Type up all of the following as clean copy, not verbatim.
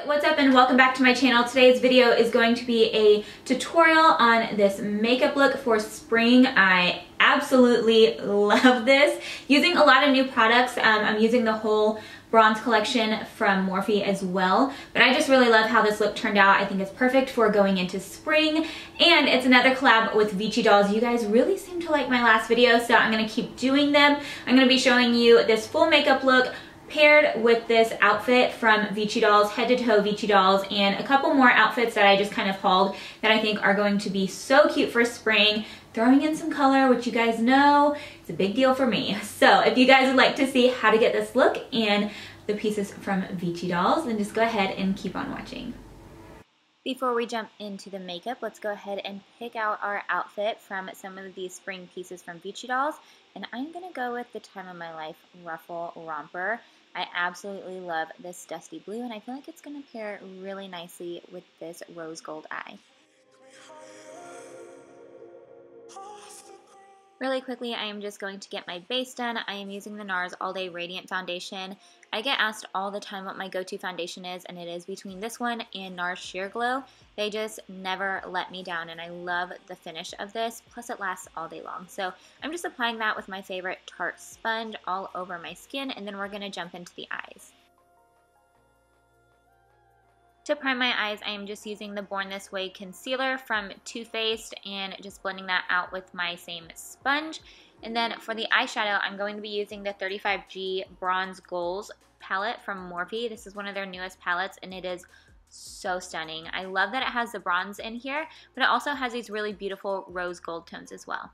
What's up and welcome back to my channel. Today's video is going to be a tutorial on this makeup look for spring. I absolutely love this. Using a lot of new products. I'm using the whole bronze collection from Morphe as well, but I just really love how this look turned out. I think it's perfect for going into spring, and it's another collab with Vici dolls. You guys really seem to like my last video, so I'm going to keep doing them. I'm going to be showing you this full makeup look paired with this outfit from Vici dolls, head to toe Vici dolls, and a couple more outfits that I just kind of hauled that I think are going to be so cute for spring, throwing in some color, which you guys know is a big deal for me. So if you guys would like to see how to get this look and the pieces from Vici dolls, then just go ahead and keep on watching. Before we jump into the makeup, let's go ahead and pick out our outfit from some of these spring pieces from Vici dolls. And I'm going to go with the Time of My Life Ruffle Romper. I absolutely love this dusty blue, and I feel like it's going to pair really nicely with this rose gold eye. Really quickly, I am just going to get my base done. I am using the NARS All Day Radiant Foundation. I get asked all the time what my go-to foundation is, and it is between this one and NARS Sheer Glow. They just never let me down, and I love the finish of this, plus it lasts all day long. So I'm just applying that with my favorite Tarte sponge all over my skin, and then we're going to jump into the eyes. To prime my eyes, I am just using the Born This Way concealer from Too Faced and just blending that out with my same sponge. And then for the eyeshadow, I'm going to be using the 35G Bronze Goals palette from Morphe. This is one of their newest palettes, and it is so stunning. I love that it has the bronze in here, but it also has these really beautiful rose gold tones as well.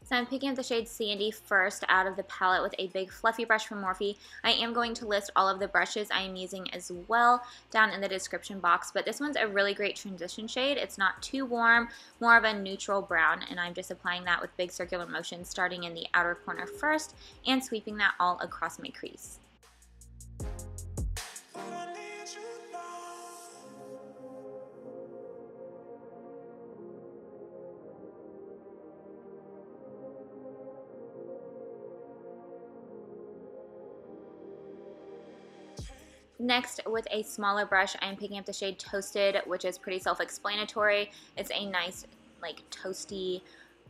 So I'm picking up the shade Sandy first out of the palette with a big fluffy brush from Morphe. I am going to list all of the brushes I am using as well down in the description box, but this one's a really great transition shade. It's not too warm, more of a neutral brown, and I'm just applying that with big circular motions, starting in the outer corner first and sweeping that all across my crease. Next, with a smaller brush, I am picking up the shade Toasted, which is pretty self-explanatory. It's a nice, like, toasty,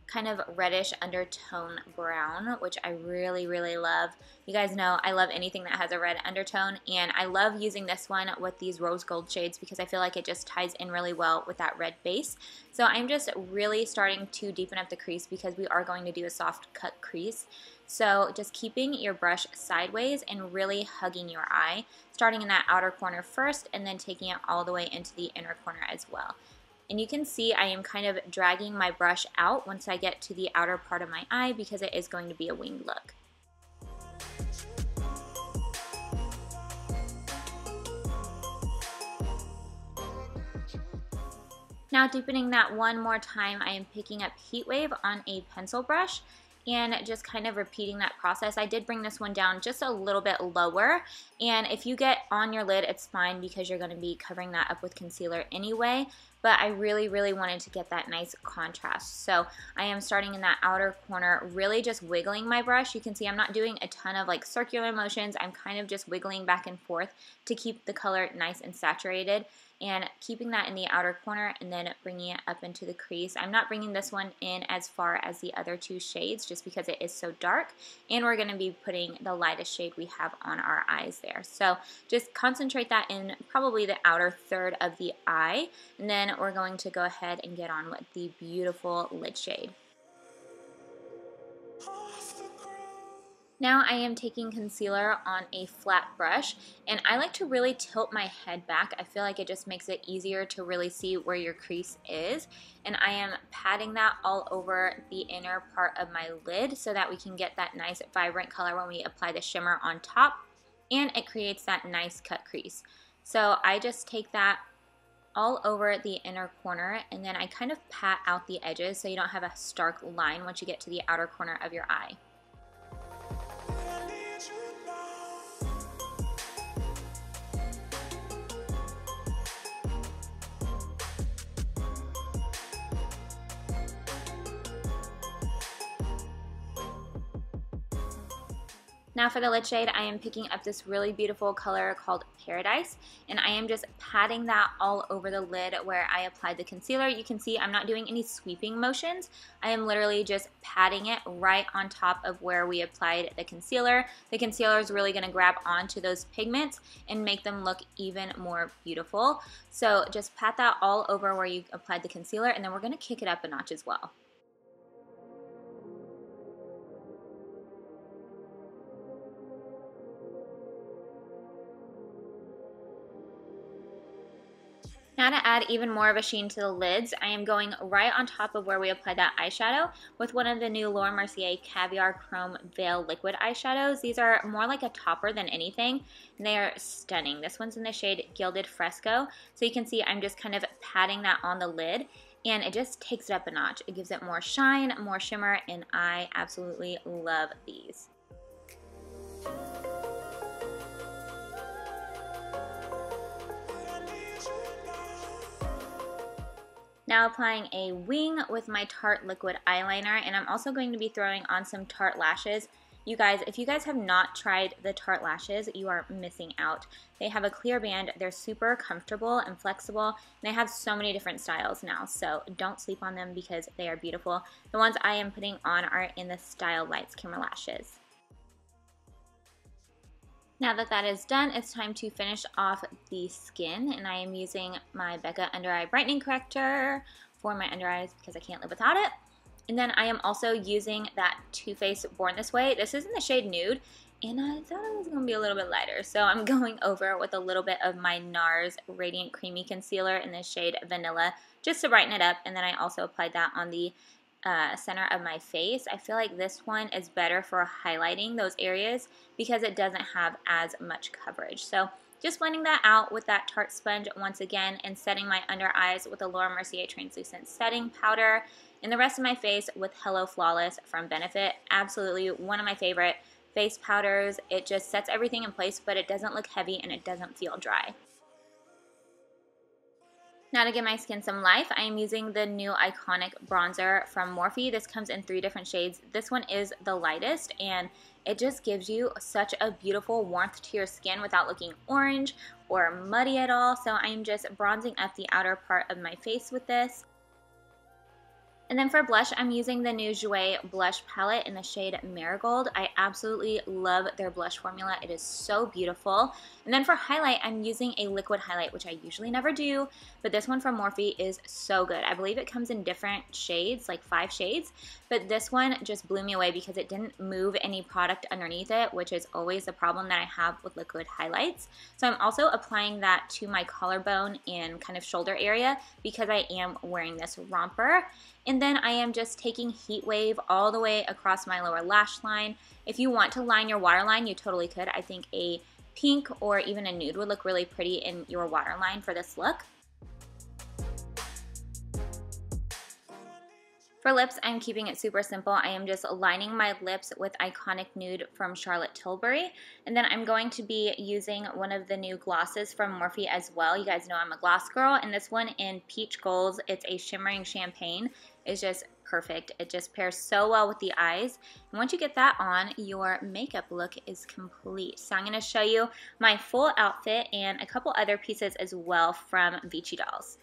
kind of reddish undertone brown, which I really, really love. You guys know I love anything that has a red undertone, and I love using this one with these rose gold shades because I feel like it just ties in really well with that red base. So I'm just really starting to deepen up the crease because we are going to do a soft cut crease. So just keeping your brush sideways and really hugging your eye, starting in that outer corner first and then taking it all the way into the inner corner as well. And you can see I am kind of dragging my brush out once I get to the outer part of my eye because it is going to be a winged look. Now deepening that one more time, I am picking up Heat Wave on a pencil brush and just kind of repeating that process. I did bring this one down just a little bit lower, and if you get on your lid, it's fine because you're going to be covering that up with concealer anyway, but I really, really wanted to get that nice contrast. So I am starting in that outer corner, really just wiggling my brush. You can see I'm not doing a ton of like circular motions. I'm kind of just wiggling back and forth to keep the color nice and saturated, and keeping that in the outer corner and then bringing it up into the crease. I'm not bringing this one in as far as the other two shades just because it is so dark, and we're going to be putting the lightest shade we have on our eyes there. So just concentrate that in probably the outer third of the eye, and then we're going to go ahead and get on with the beautiful lid shade. Now I am taking concealer on a flat brush, and I like to really tilt my head back. I feel like it just makes it easier to really see where your crease is, and I am patting that all over the inner part of my lid so that we can get that nice vibrant color when we apply the shimmer on top, and it creates that nice cut crease. So I just take that all over the inner corner, and then I kind of pat out the edges so you don't have a stark line once you get to the outer corner of your eye. Now for the lid shade, I am picking up this really beautiful color called Paradise, and I am just patting that all over the lid where I applied the concealer. You can see I'm not doing any sweeping motions. I am literally just patting it right on top of where we applied the concealer. The concealer is really going to grab onto those pigments and make them look even more beautiful. So just pat that all over where you applied the concealer, and then we're going to kick it up a notch as well. Now to add even more of a sheen to the lids, I am going right on top of where we applied that eyeshadow with one of the new Mercier Caviar Chrome Veil Liquid eyeshadows. These are more like a topper than anything, and they are stunning. This one's in the shade Gilded Fresco, so you can see I'm just kind of patting that on the lid, and it just takes it up a notch. It gives it more shine, more shimmer, and I absolutely love these. Now applying a wing with my Tarte liquid eyeliner, and I'm also going to be throwing on some Tarte lashes. You guys, if you guys have not tried the Tarte lashes, you are missing out. They have a clear band, they're super comfortable and flexible, and they have so many different styles now, so don't sleep on them because they are beautiful. The ones I am putting on are in the Tarte Lights camera lashes. Now that that is done, it's time to finish off the skin, and I am using my Becca Under Eye Brightening Corrector for my under eyes because I can't live without it. And then I am also using that Too Faced Born This Way. This is in the shade Nude, and I thought it was going to be a little bit lighter, so I'm going over with a little bit of my NARS Radiant Creamy Concealer in the shade Vanilla just to brighten it up, and then I also applied that on the center of my face. I feel like this one is better for highlighting those areas because it doesn't have as much coverage. So just blending that out with that Tarte sponge once again, and setting my under eyes with the Mercier Translucent Setting Powder, and the rest of my face with Hello Flawless from Benefit. Absolutely one of my favorite face powders. It just sets everything in place, but it doesn't look heavy and it doesn't feel dry. Now to give my skin some life, I am using the new Iconic Bronzer from Morphe. This comes in 3 different shades. This one is the lightest, and it just gives you such a beautiful warmth to your skin without looking orange or muddy at all. So I'm just bronzing up the outer part of my face with this. And then for blush, I'm using the new Jouer blush palette in the shade Marigold. I absolutely love their blush formula. It is so beautiful. And then for highlight, I'm using a liquid highlight, which I usually never do, but this one from Morphe is so good. I believe it comes in different shades, like 5 shades, but this one just blew me away because it didn't move any product underneath it, which is always the problem that I have with liquid highlights. So I'm also applying that to my collarbone and kind of shoulder area because I am wearing this romper. And then I am just taking Heat Wave all the way across my lower lash line. If you want to line your waterline, you totally could. I think a pink or even a nude would look really pretty in your waterline for this look. For lips, I'm keeping it super simple. I am just lining my lips with Iconic Nude from Charlotte Tilbury. And then I'm going to be using one of the new glosses from Morphe as well. You guys know I'm a gloss girl, and this one in Peach Gold, it's a shimmering champagne. It's just perfect. It just pairs so well with the eyes. And once you get that on, your makeup look is complete. So I'm going to show you my full outfit and a couple other pieces as well from Vici dolls.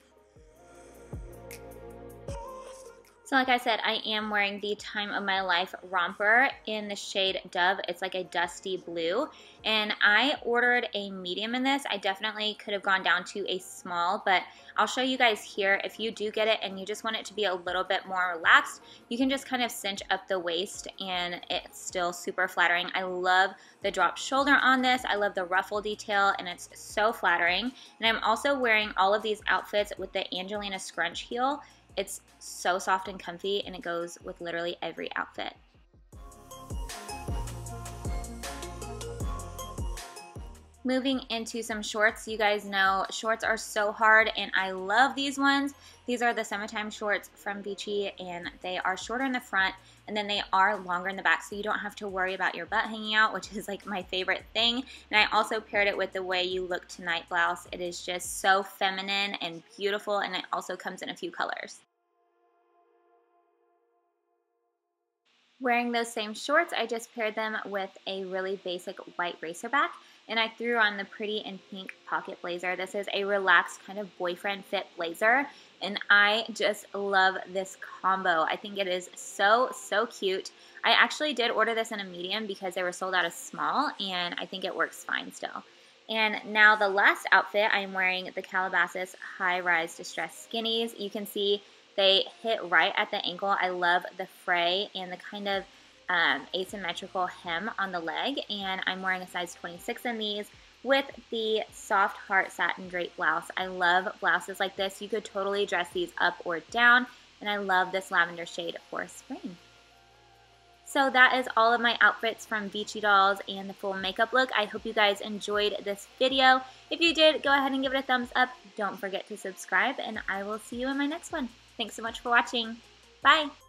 So like I said, I am wearing the Time of My Life romper in the shade Dove. It's like a dusty blue, and I ordered a medium in this. I definitely could have gone down to a small, but I'll show you guys here. If you do get it and you just want it to be a little bit more relaxed, you can just kind of cinch up the waist and it's still super flattering. I love the drop shoulder on this. I love the ruffle detail, and it's so flattering. And I'm also wearing all of these outfits with the Angelina scrunch heel. It's so soft and comfy, and it goes with literally every outfit. Moving into some shorts. You guys know shorts are so hard, and I love these ones. These are the Summa Time shorts from Vici, and they are shorter in the front, and then they are longer in the back, so you don't have to worry about your butt hanging out, which is like my favorite thing. And I also paired it with the Way You Look Tonight blouse. It is just so feminine and beautiful, and it also comes in a few colors. Wearing those same shorts, I just paired them with a really basic white racerback. and I threw on the pretty and pink pocket blazer. This is a relaxed kind of boyfriend fit blazer, and I just love this combo. I think it is so, so cute. I actually did order this in a medium because they were sold out of small, and I think it works fine still. And now the last outfit, I'm wearing the Calabasas high-rise distressed skinnies. You can see they hit right at the ankle. I love the fray and the kind of asymmetrical hem on the leg, and I'm wearing a size 26 in these with the soft heart satin drape blouse. I love blouses like this. You could totally dress these up or down, and I love this lavender shade for spring. So that is all of my outfits from Vici dolls and the full makeup look. I hope you guys enjoyed this video. If you did, go ahead and give it a thumbs up. Don't forget to subscribe, and I will see you in my next one. Thanks so much for watching. Bye!